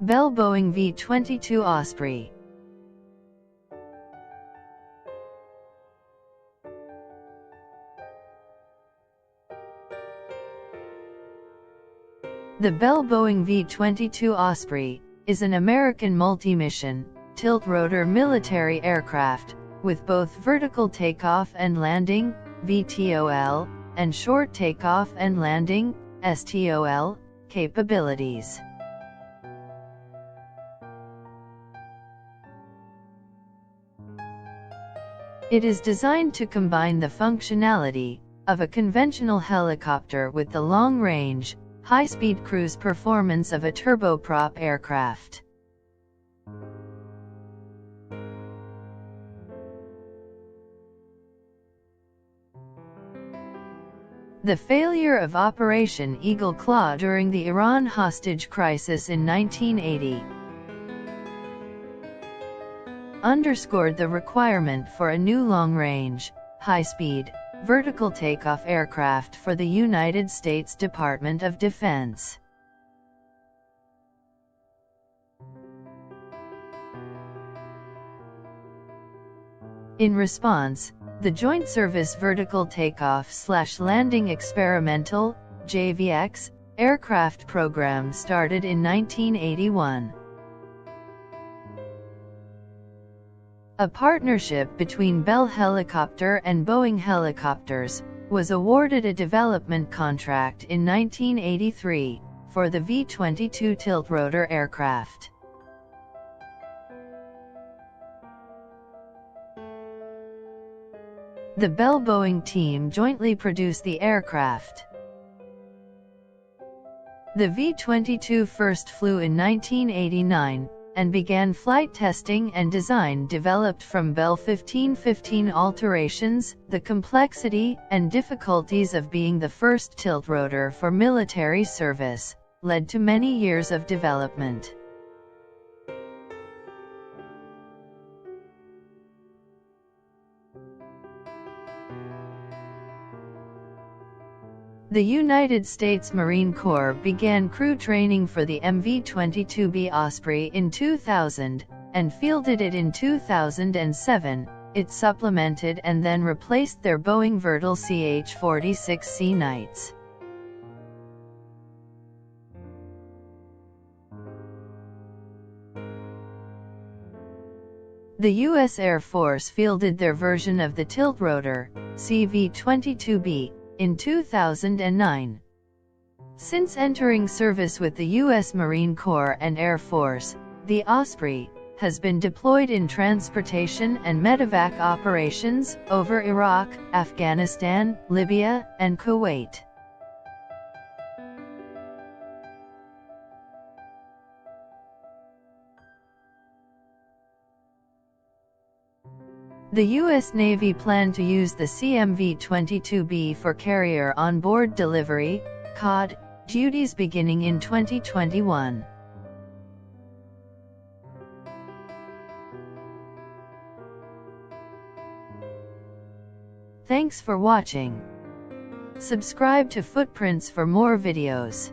Bell Boeing V-22 Osprey. The Bell Boeing V-22 Osprey is an American multi-mission, tiltrotor military aircraft, with both vertical takeoff and landing, VTOL, and short takeoff and landing, STOL, capabilities. It is designed to combine the functionality of a conventional helicopter with the long-range, high-speed cruise performance of a turboprop aircraft. The failure of Operation Eagle Claw during the Iran hostage crisis in 1980 underscored the requirement for a new long-range, high-speed, vertical takeoff aircraft for the United States Department of Defense. In response, the Joint Service Vertical Takeoff/Landing Experimental (JVX) aircraft program started in 1981. A partnership between Bell Helicopter and Boeing Helicopters was awarded a development contract in 1983 for the V-22 tiltrotor aircraft. The Bell Boeing team jointly produced the aircraft. The V-22 first flew in 1989, and began flight testing and design developed from Bell 1515 alterations. The complexity and difficulties of being the first tiltrotor for military service led to many years of development. The United States Marine Corps began crew training for the MV-22B Osprey in 2000, and fielded it in 2007. It supplemented and then replaced their Boeing Vertol CH-46C Knights. The U.S. Air Force fielded their version of the tiltrotor, CV-22B, in 2009. Since entering service with the U.S. Marine Corps and Air Force, the Osprey has been deployed in transportation and medevac operations over Iraq, Afghanistan, Libya, and Kuwait. The U.S. Navy planned to use the CMV-22B for carrier on-board delivery (COD) duties beginning in 2021. Thanks for watching. Subscribe to Footprints for more videos.